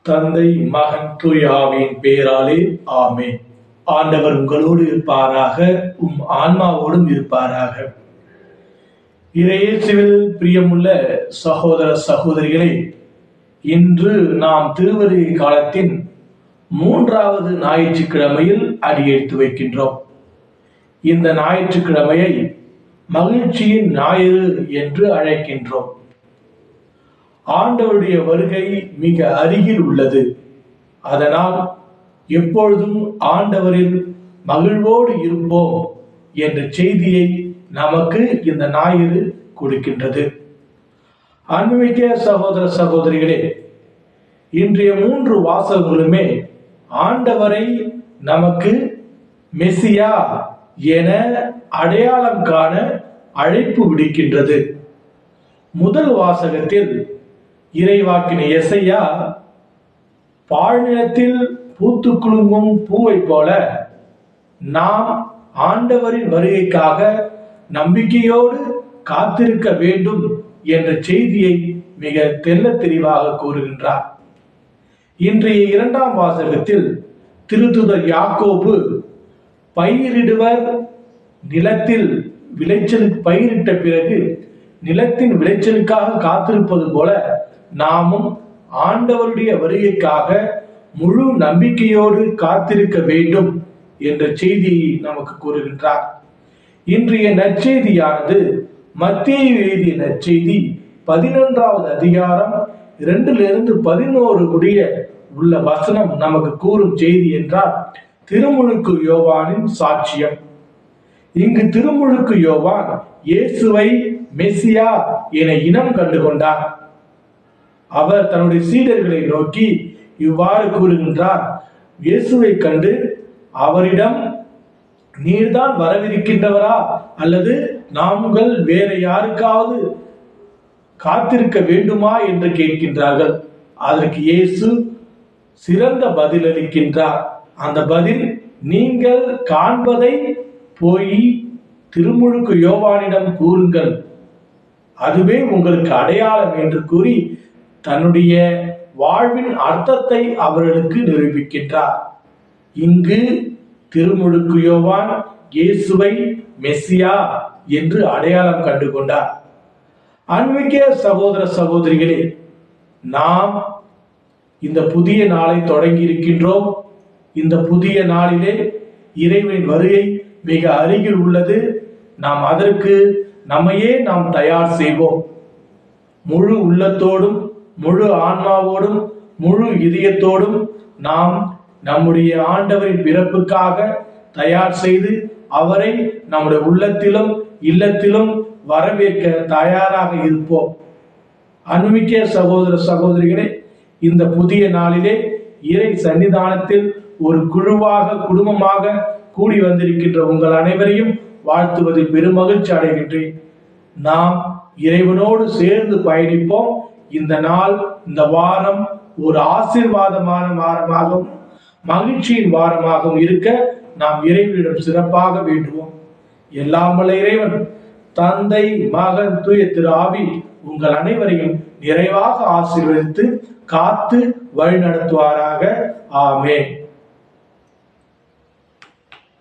தந்தை மகன் தூய ஆவியின் பெயராலே ஆமென். ஆண்டவர் உங்களோடு இருப்பாராக, ஆன்மாவோடும் இருப்பாராக. இறையேசுவில் பிரியமுள்ள சகோதர சகோதரிகளே, இன்று நாம் திருவருகை காலத்தின் 3வது ஞாயிற்றுக்கிழமையில் அடியெடுத்து வைக்கின்றோம். இந்த ஞாயிற்றுக்கிழமையை மகிழ்ச்சியின் ஞாயிறு என்று அழைக்கின்றோம். ஆண்டவருடைய வருகை மிக அருகில் உள்ளது. அதனால் எப்பொழுதும் ஆண்டவரில் மகிழ்வோடு இருப்போம் என்ற செய்தியை நமக்கு இந்த ஞாயிறு கொடுக்கின்றது. அன்புமிக்க சகோதர சகோதரிகளே, இன்றைய 3 வாசகங்களுமே ஆண்டவரை நமக்கு மெசியா என அடையாளம் காண அழைப்பு விடுக்கின்றது. முதல் வாசகத்தில் இறைவாக்கின எசையா பாழ்நிலத்தில் பூத்து குலுங்கும் பூவை போல நாம் ஆண்டவரின் வருகைக்காக நம்பிக்கையோடு காத்திருக்க வேண்டும் என்ற செய்தியை மிக தெள்ளத் தெளிவாக கூறுகின்றார். இன்றைய 2ஆம் வாசகத்தில் திருத்துதர் யாக்கோபு பயிரிடுவர் நிலத்தில் பயிரிட்ட பிறகு நிலத்தின் விளைச்சலுக்காக காத்திருப்பது போல நாமும் ஆண்டவருடைய வருகைக்காக முழு நம்பிக்கையோடு காத்திருக்க வேண்டும் என்ற செய்தியை நமக்கு கூறுகின்றார். இன்றைய நற்செய்தியானது மத்தேயு எழுதிய நற்செய்தி 11வது அதிகாரம் 2-11 முடிய உள்ள வசனம் நமக்கு கூறும் செய்தி என்றால் திருமுழுக்கு யோவானின் சாட்சியம். இங்கு திருமுழுக்கு யோவான் இயேசுவை மெசியா என இனம் கண்டு கொண்டார். அவர் தன்னுடைய சீடர்களை நோக்கி இவ்வாறு கூறுகின்றார்: இயேசுவை கண்டு அவரிடம் நீர்தான் வரவிருக்கின்றவரா அல்லது நாங்கள் வேற யாருக்காவது காத்திருக்க வேண்டுமா என்று கேட்கின்றார்கள். அதற்கு இயேசு சிறந்த பதில் அளிக்கின்றார். அந்த பதில், நீங்கள் காண்பதை போய் திருமுழுக்கு யோவானிடம் கூறுங்கள், அதுவே உங்களுக்கு அடையாளம் என்று கூறி தன்னுடைய வாழ்வின் அர்த்தத்தை அவர்களுக்கு நிரூபிக்கின்றார். இங்கு திருமுழுக்கு யோவான் இயேசுவை மெசியா என்று அடையாளம் கண்டு கொண்டார். அன்பிற்கிய சகோதர சகோதரிகளே, நாம் இந்த புதிய நாளை தொடங்கி இருக்கின்றோம். இந்த புதிய நாளிலே இறைவனின் வருகை மிக அருகில் உள்ளது. நாம் அதற்கு நம்மையே நாம் தயார் செய்வோம். முழு உள்ளத்தோடும் முழு ஆன்மாவோடும் முழு இதயத்தோடும் நாம் நம்முடைய ஆண்டவரின் பிறப்புக்காக தயார் செய்து அவரை நம்முடைய உள்ளத்திலும் இல்லத்திலும் வரவேற்க தயாராக இருப்போம். அன்புமிக்க சகோதர சகோதரிகளே, இந்த புதிய நாளிலே இறை சன்னிதானத்தில் ஒரு குடும்பமாக கூடி வந்திருக்கின்ற உங்கள் அனைவரையும் வாழ்த்துவதில் பெருமகிழ்ச்சி அடைகின்றேன். நாம் இறைவனோடு சேர்ந்து பயணிப்போம். இந்த நாள், இந்த வாரம் ஒரு ஆசீர்வாதமான வாரமாகவும் மகிழ்ச்சியின் வாரமாகவும் இருக்க நாம் இறைவனிடம் சிறப்பாக வேண்டுவோம். எல்லாம் வல்ல இறைவன் தந்தை மகன் தூய திரு ஆவி உங்கள் அனைவரையும் நிறைவாக ஆசீர்வதித்து காத்து வழி நடத்துவாராக. ஆமென்.